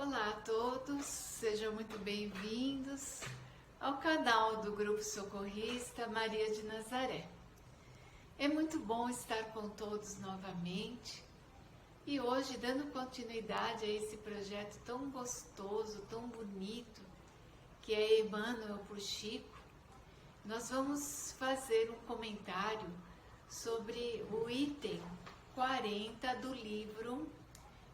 Olá a todos, sejam muito bem-vindos ao canal do Grupo Socorrista Maria de Nazaré. É muito bom estar com todos novamente e hoje dando continuidade a esse projeto tão gostoso, tão bonito, que é Emmanuel por Chico. Nós vamos fazer um comentário sobre o item 40 do livro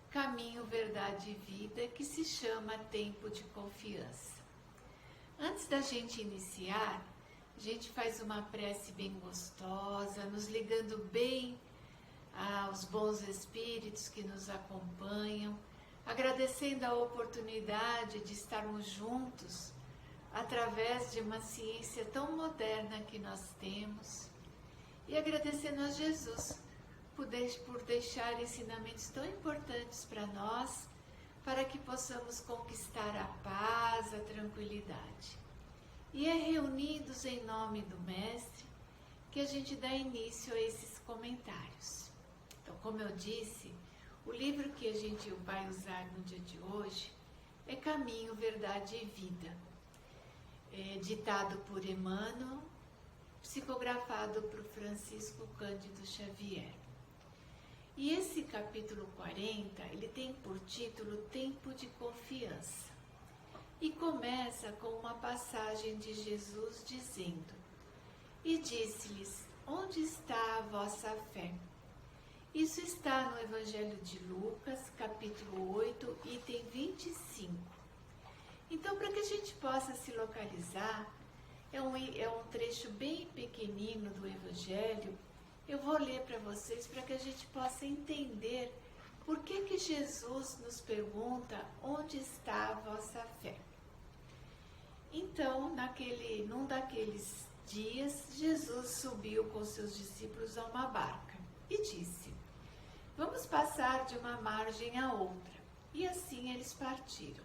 Caminho, Verdade e Vida, que se chama Tempo de Confiança. Antes da gente iniciar, a gente faz uma prece bem gostosa, nos ligando bem aos bons espíritos que nos acompanham, agradecendo a oportunidade de estarmos juntos através de uma ciência tão moderna que nós temos e agradecendo a Jesus por deixar ensinamentos tão importantes para nós, para que possamos conquistar a paz, a tranquilidade. E é reunidos em nome do Mestre que a gente dá início a esses comentários. Então, como eu disse, o livro que a gente vai usar no dia de hoje é Caminho, Verdade e Vida, ditado por Emmanuel, psicografado por Francisco Cândido Xavier. E esse capítulo 40, ele tem por título Tempo de Confiança. E começa com uma passagem de Jesus dizendo: E disse-lhes, onde está a vossa fé? Isso está no Evangelho de Lucas, capítulo 8, item 25. Então, para que a gente possa se localizar, é um trecho bem pequenino do Evangelho. Eu vou ler para vocês para que a gente possa entender por que Jesus nos pergunta onde está a vossa fé. Então, num daqueles dias, Jesus subiu com seus discípulos a uma barca e disse: Vamos passar de uma margem à outra. E assim eles partiram.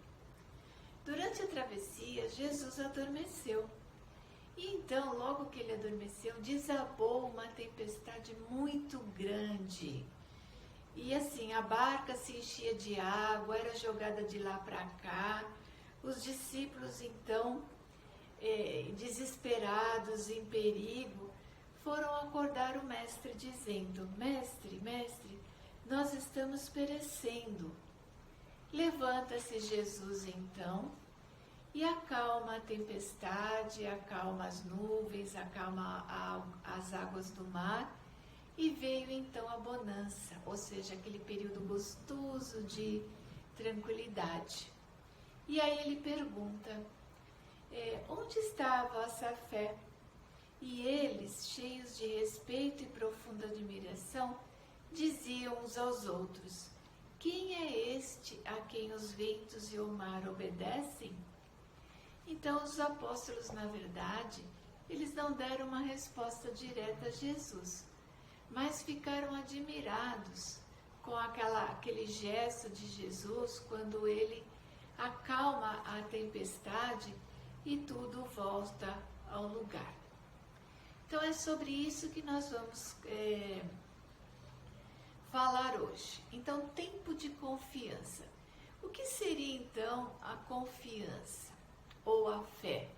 Durante a travessia, Jesus adormeceu. E então, logo que ele adormeceu, desabou uma tempestade muito grande. E assim, a barca se enchia de água, era jogada de lá para cá. Os discípulos, então, desesperados, em perigo, foram acordar o mestre, dizendo: Mestre, mestre, nós estamos perecendo. Levanta-se Jesus, então, e acalma a tempestade, acalma as nuvens, acalma as águas do mar, e veio então a bonança, ou seja, aquele período gostoso de tranquilidade. E aí ele pergunta: onde está a vossa fé? E eles, cheios de respeito e profunda admiração, diziam uns aos outros: Quem é este a quem os ventos e o mar obedecem? Então os apóstolos, na verdade, eles não deram uma resposta direta a Jesus, mas ficaram admirados com aquele gesto de Jesus quando ele acalma a tempestade e tudo volta ao lugar. Então é sobre isso que nós vamos falar hoje. Então, tempo de confiança. O que seria então a confiança? Ou a fé?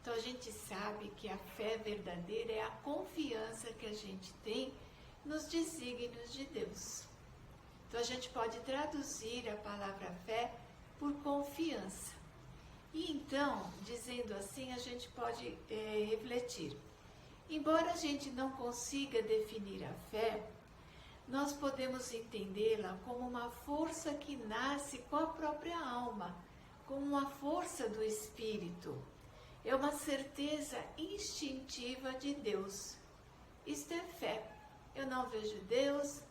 Então a gente sabe que a fé verdadeira é a confiança que a gente tem nos desígnios de Deus. Então a gente pode traduzir a palavra fé por confiança. E então, dizendo assim, a gente pode refletir. Embora a gente não consiga definir a fé, nós podemos entendê-la como uma força que nasce com a própria alma, como uma força do Espírito. É uma certeza instintiva de Deus. Isto é fé. Eu não vejo Deus,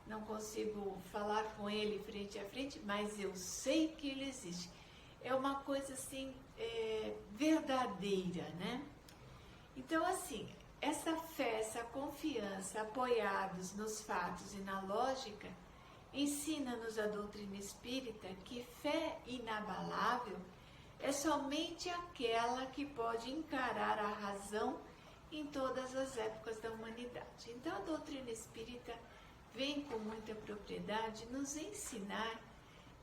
não consigo falar com Ele frente a frente, mas eu sei que Ele existe. É uma coisa assim, verdadeira, né? Então, assim, essa fé, essa confiança, apoiados nos fatos e na lógica, ensina-nos a doutrina espírita que fé inabalável é somente aquela que pode encarar a razão em todas as épocas da humanidade. Então a doutrina espírita vem com muita propriedade nos ensinar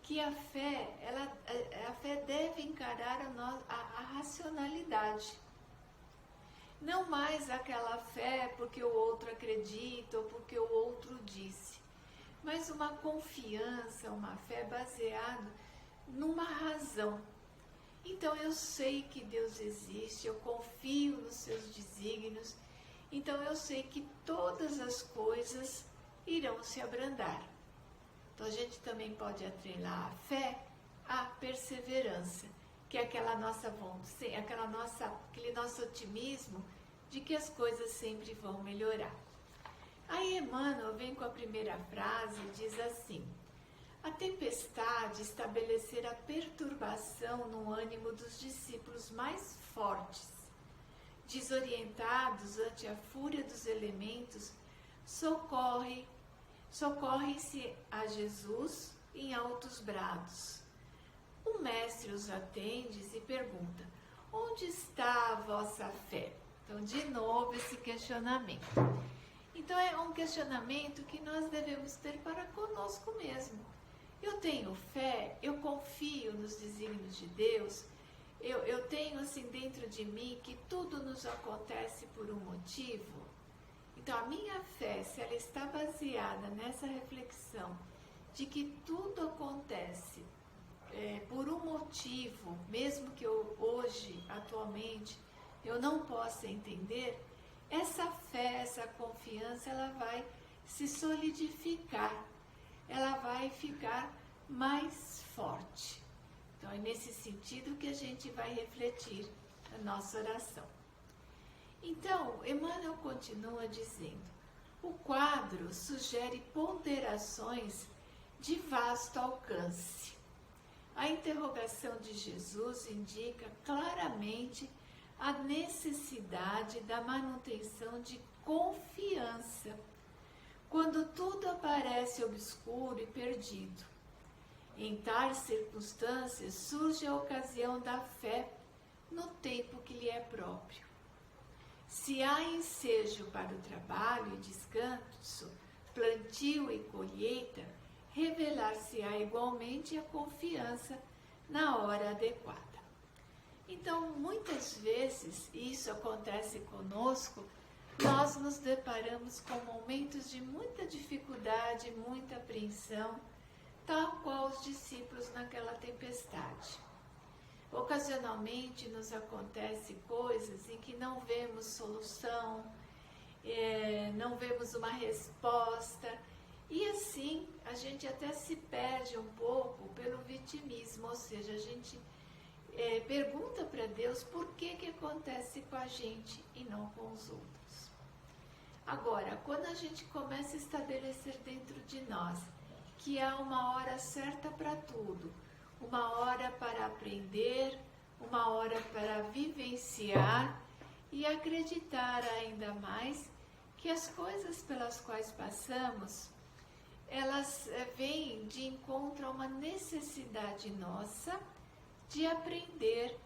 que a fé deve encarar a racionalidade. Não mais aquela fé porque o outro acredita ou porque o outro disse, mas uma confiança, uma fé baseada numa razão. Então eu sei que Deus existe, eu confio nos seus desígnios, então eu sei que todas as coisas irão se abrandar. Então a gente também pode atrelar a fé à perseverança, que é aquele nosso otimismo de que as coisas sempre vão melhorar. Aí Emmanuel vem com a primeira frase e diz assim: a tempestade estabelecerá perturbação no ânimo dos discípulos mais fortes. Desorientados ante a fúria dos elementos, socorrem-se a Jesus em altos brados. O mestre os atende e pergunta: onde está a vossa fé? Então, de novo, esse questionamento. Então, é um questionamento que nós devemos ter para conosco mesmo. Eu tenho fé, eu confio nos desígnios de Deus, eu tenho assim dentro de mim que tudo nos acontece por um motivo. Então, a minha fé, se ela está baseada nessa reflexão de que tudo acontece por um motivo, mesmo que eu hoje, atualmente, eu não possa entender, essa fé, essa confiança, ela vai se solidificar, ela vai ficar mais forte. Então, é nesse sentido que a gente vai refletir a nossa oração. Então, Emmanuel continua dizendo: o quadro sugere ponderações de vasto alcance. A interrogação de Jesus indica claramente a necessidade da manutenção de confiança, quando tudo aparece obscuro e perdido. Em tais circunstâncias surge a ocasião da fé no tempo que lhe é próprio. Se há ensejo para o trabalho e descanso, plantio e colheita, revelar-se-á igualmente a confiança na hora adequada. Então, muitas vezes, isso acontece conosco, nós nos deparamos com momentos de muita dificuldade, muita apreensão, tal qual os discípulos naquela tempestade. Ocasionalmente nos acontecem coisas em que não vemos solução, não vemos uma resposta, e assim a gente até se perde um pouco pelo vitimismo, ou seja, a gente pergunta para Deus por que acontece com a gente e não com os outros. Agora, quando a gente começa a estabelecer dentro de nós que há uma hora certa para tudo, uma hora para aprender, uma hora para vivenciar e acreditar ainda mais que as coisas pelas quais passamos, elas vêm de encontro a uma necessidade nossa de aprender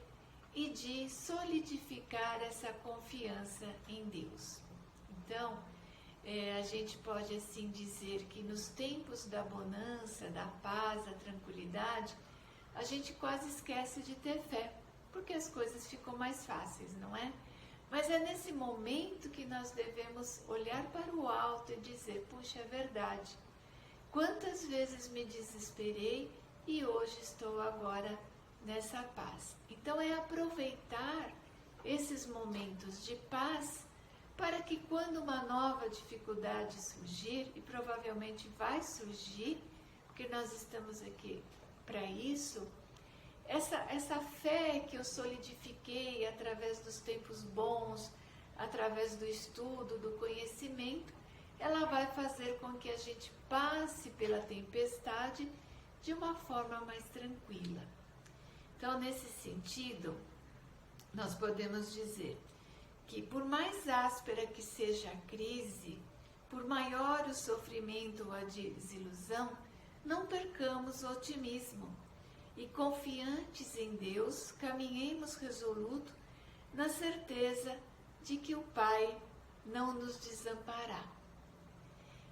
e de solidificar essa confiança em Deus. Então, a gente pode assim dizer que nos tempos da bonança, da paz, da tranquilidade, a gente quase esquece de ter fé, porque as coisas ficam mais fáceis, não é? Mas é nesse momento que nós devemos olhar para o alto e dizer: puxa, é verdade. Quantas vezes me desesperei e hoje estou agora nessa paz. Então é aproveitar esses momentos de paz para que quando uma nova dificuldade surgir, e provavelmente vai surgir, porque nós estamos aqui para isso, essa fé que eu solidifiquei através dos tempos bons, através do estudo, do conhecimento, ela vai fazer com que a gente passe pela tempestade de uma forma mais tranquila. Então, nesse sentido, nós podemos dizer que por mais áspera que seja a crise, por maior o sofrimento ou a desilusão, não percamos o otimismo e, confiantes em Deus, caminhemos resoluto na certeza de que o Pai não nos desamparará.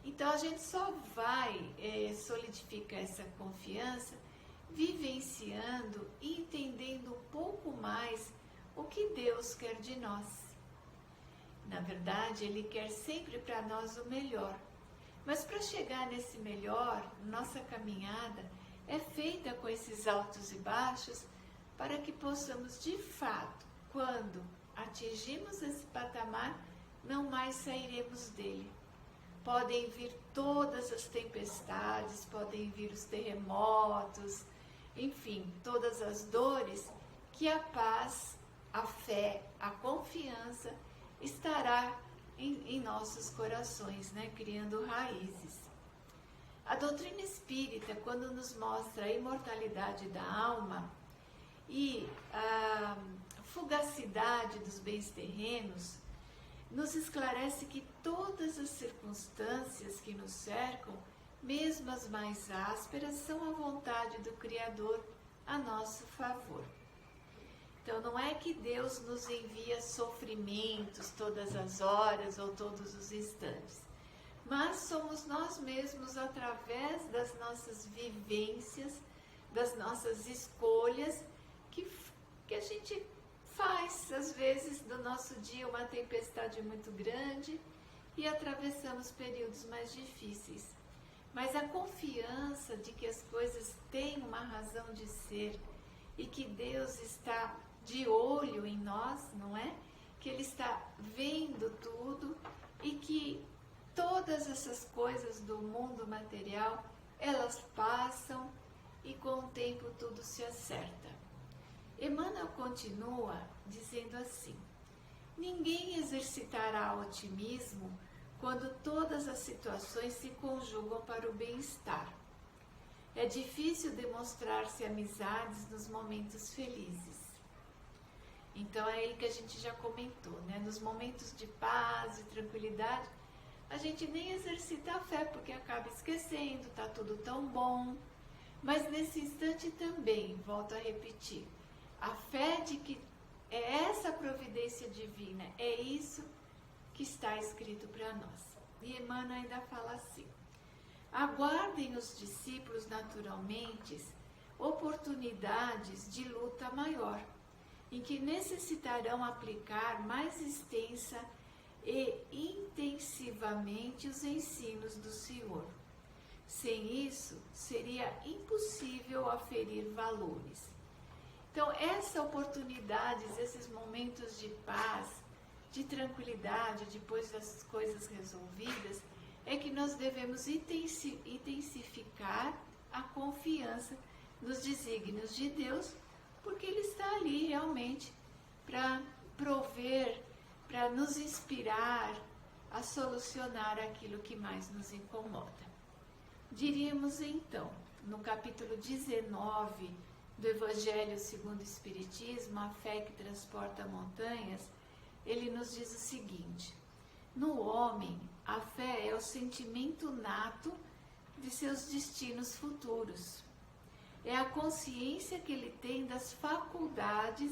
Então, a gente só vai solidificar essa confiança vivenciando e entendendo um pouco mais o que Deus quer de nós. Na verdade, Ele quer sempre para nós o melhor. Mas para chegar nesse melhor, nossa caminhada é feita com esses altos e baixos para que possamos de fato, quando atingimos esse patamar, não mais sairemos dele. Podem vir todas as tempestades, podem vir os terremotos, enfim, todas as dores, que a paz, a fé, a confiança estará em nossos corações, né? Criando raízes. A doutrina espírita, quando nos mostra a imortalidade da alma e a fugacidade dos bens terrenos, nos esclarece que todas as circunstâncias que nos cercam, mesmo as mais ásperas, são a vontade do Criador a nosso favor. Então, não é que Deus nos envia sofrimentos todas as horas ou todos os instantes, mas somos nós mesmos, através das nossas vivências, das nossas escolhas, que a gente faz, às vezes, do nosso dia uma tempestade muito grande e atravessamos períodos mais difíceis. Mas a confiança de que as coisas têm uma razão de ser e que Deus está de olho em nós, não é? Que Ele está vendo tudo e que todas essas coisas do mundo material, elas passam e com o tempo tudo se acerta. Emmanuel continua dizendo assim: ninguém exercitará otimismo quando todas as situações se conjugam para o bem-estar. É difícil demonstrar-se amizades nos momentos felizes. Então é aí que a gente já comentou, né? Nos momentos de paz e tranquilidade, a gente nem exercita a fé, porque acaba esquecendo, tá tudo tão bom. Mas nesse instante também, volto a repetir, a fé de que é essa providência divina, é isso que está escrito para nós. E Emmanuel ainda fala assim: aguardem os discípulos naturalmente oportunidades de luta maior, em que necessitarão aplicar mais extensa e intensivamente os ensinos do Senhor. Sem isso, seria impossível aferir valores. Então, essa oportunidade, esses momentos de paz, de tranquilidade, depois das coisas resolvidas, é que nós devemos intensificar a confiança nos desígnios de Deus, porque Ele está ali realmente para prover, para nos inspirar a solucionar aquilo que mais nos incomoda. Diríamos então, no capítulo 19 do Evangelho segundo o Espiritismo, a fé que transporta montanhas, ele nos diz o seguinte: no homem, a fé é o sentimento nato de seus destinos futuros. É a consciência que ele tem das faculdades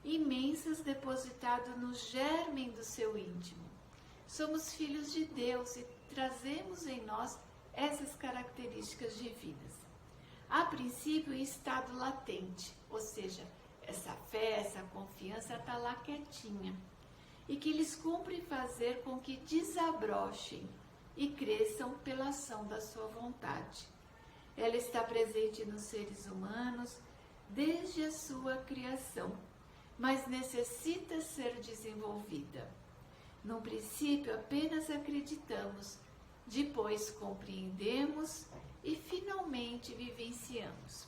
imensas depositadas no germen do seu íntimo. Somos filhos de Deus e trazemos em nós essas características divinas. A princípio, em estado latente, ou seja, essa fé, essa confiança está lá quietinha, e que lhes cumpre fazer com que desabrochem e cresçam pela ação da sua vontade. Ela está presente nos seres humanos desde a sua criação, mas necessita ser desenvolvida. No princípio, apenas acreditamos, depois compreendemos e finalmente vivenciamos.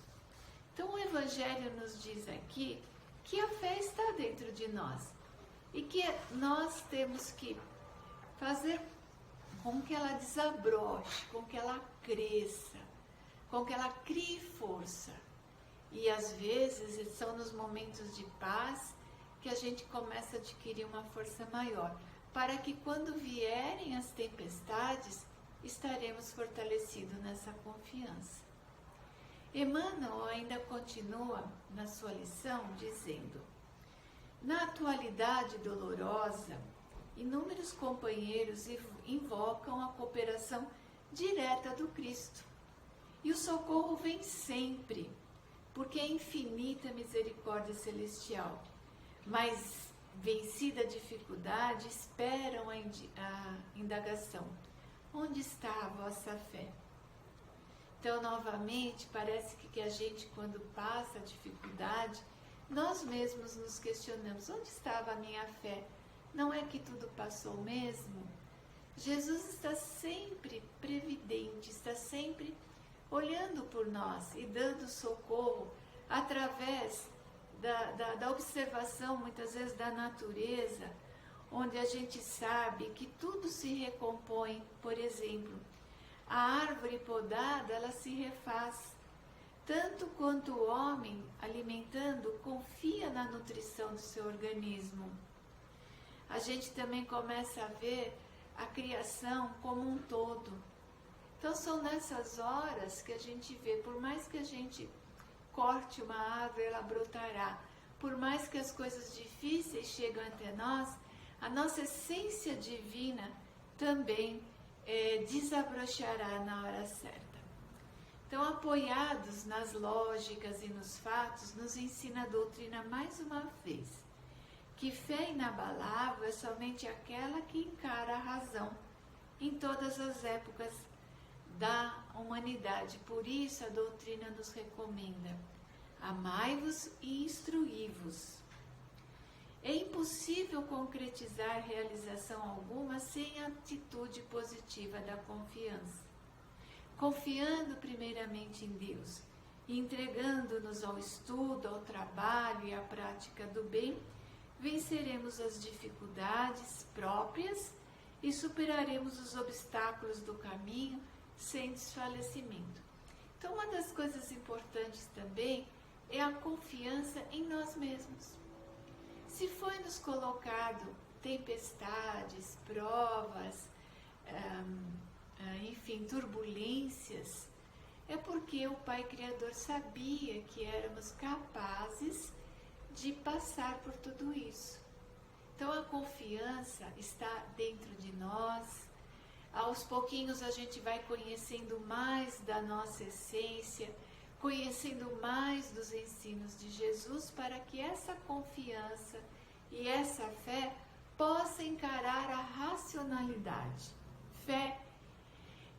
Então, o Evangelho nos diz aqui que a fé está dentro de nós e que nós temos que fazer com que ela desabroche, com que ela cresça, com que ela crie força. E às vezes são nos momentos de paz que a gente começa a adquirir uma força maior, para que quando vierem as tempestades, estaremos fortalecidos nessa confiança. Emmanuel ainda continua na sua lição dizendo: na atualidade dolorosa, inúmeros companheiros invocam a cooperação direta do Cristo. E o socorro vem sempre, porque é infinita misericórdia celestial, mas vencida a dificuldade, esperam a indagação: onde está a vossa fé? Então, novamente, parece que a gente, quando passa a dificuldade, nós mesmos nos questionamos: onde estava a minha fé? Não é que tudo passou mesmo? Jesus está sempre previdente, está sempre olhando por nós e dando socorro através da observação, muitas vezes, da natureza, onde a gente sabe que tudo se recompõe. Por exemplo, a árvore podada, ela se refaz. Tanto quanto o homem, alimentando, confia na nutrição do seu organismo. A gente também começa a ver a criação como um todo. Então são nessas horas que a gente vê, por mais que a gente corte uma árvore, ela brotará. Por mais que as coisas difíceis cheguem até nós, a nossa essência divina também desabrochará na hora certa. Então, apoiados nas lógicas e nos fatos, nos ensina a doutrina mais uma vez, que fé inabalável é somente aquela que encara a razão em todas as épocas da humanidade. Por isso a doutrina nos recomenda: amai-vos e instruí-vos. É impossível concretizar realização alguma sem a atitude positiva da confiança. Confiando primeiramente em Deus e entregando-nos ao estudo, ao trabalho e à prática do bem, venceremos as dificuldades próprias e superaremos os obstáculos do caminho sem desfalecimento. Então, uma das coisas importantes também é a confiança em nós mesmos. Se foi nos colocado tempestades, provas, enfim, turbulências, é porque o Pai Criador sabia que éramos capazes de passar por tudo isso. Então a confiança está dentro de nós. Aos pouquinhos a gente vai conhecendo mais da nossa essência, conhecendo mais dos ensinos de Jesus, para que essa confiança e essa fé possa encarar a racionalidade. Fé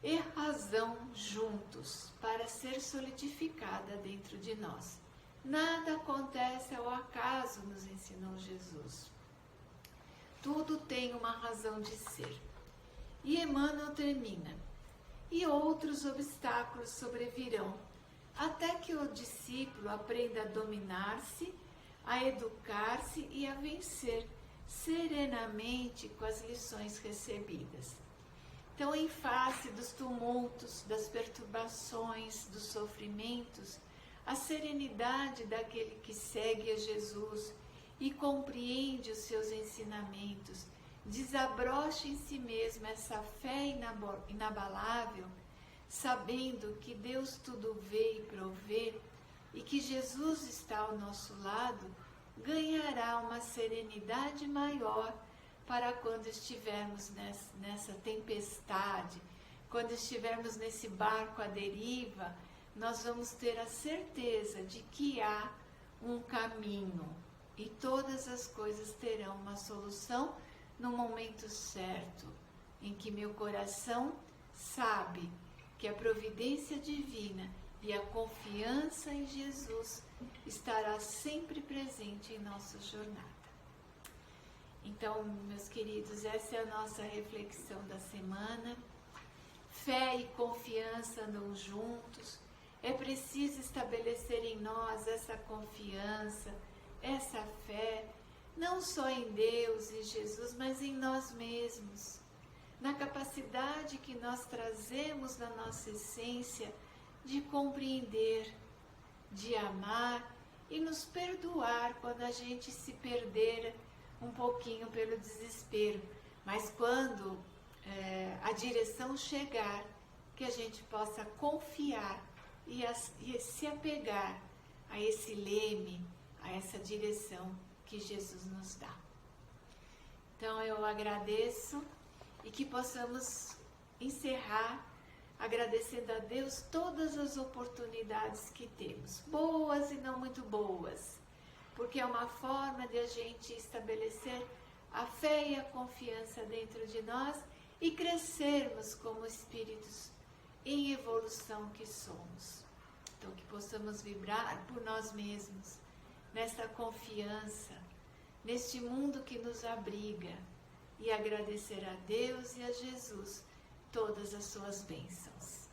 e razão juntos, para ser solidificada dentro de nós. Nada acontece ao acaso, nos ensinou Jesus. Tudo tem uma razão de ser. E Emmanuel termina: e outros obstáculos sobrevirão, até que o discípulo aprenda a dominar-se, a educar-se e a vencer serenamente com as lições recebidas. Então, em face dos tumultos, das perturbações, dos sofrimentos, a serenidade daquele que segue a Jesus e compreende os seus ensinamentos, desabrocha em si mesmo essa fé inabalável, sabendo que Deus tudo vê e provê e que Jesus está ao nosso lado, ganhará uma serenidade maior para quando estivermos nessa tempestade, quando estivermos nesse barco à deriva, nós vamos ter a certeza de que há um caminho e todas as coisas terão uma solução no momento certo, em que meu coração sabe que a providência divina e a confiança em Jesus estará sempre presente em nossa jornada. Então, meus queridos, essa é a nossa reflexão da semana. Fé e confiança andam juntos. É preciso estabelecer em nós essa confiança, essa fé, não só em Deus e Jesus, mas em nós mesmos, na capacidade que nós trazemos da nossa essência de compreender, de amar e nos perdoar quando a gente se perder um pouquinho pelo desespero, mas quando a direção chegar, que a gente possa confiar e se apegar a esse leme, a essa direção que Jesus nos dá. Então eu agradeço e que possamos encerrar agradecendo a Deus todas as oportunidades que temos, boas e não muito boas, porque é uma forma de a gente estabelecer a fé e a confiança dentro de nós e crescermos como espíritos em evolução que somos. Então, que possamos vibrar por nós mesmos, nesta confiança, neste mundo que nos abriga, e agradecer a Deus e a Jesus todas as suas bênçãos.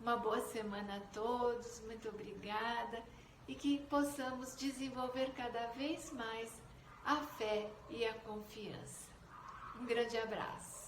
Uma boa semana a todos, muito obrigada, e que possamos desenvolver cada vez mais a fé e a confiança. Um grande abraço.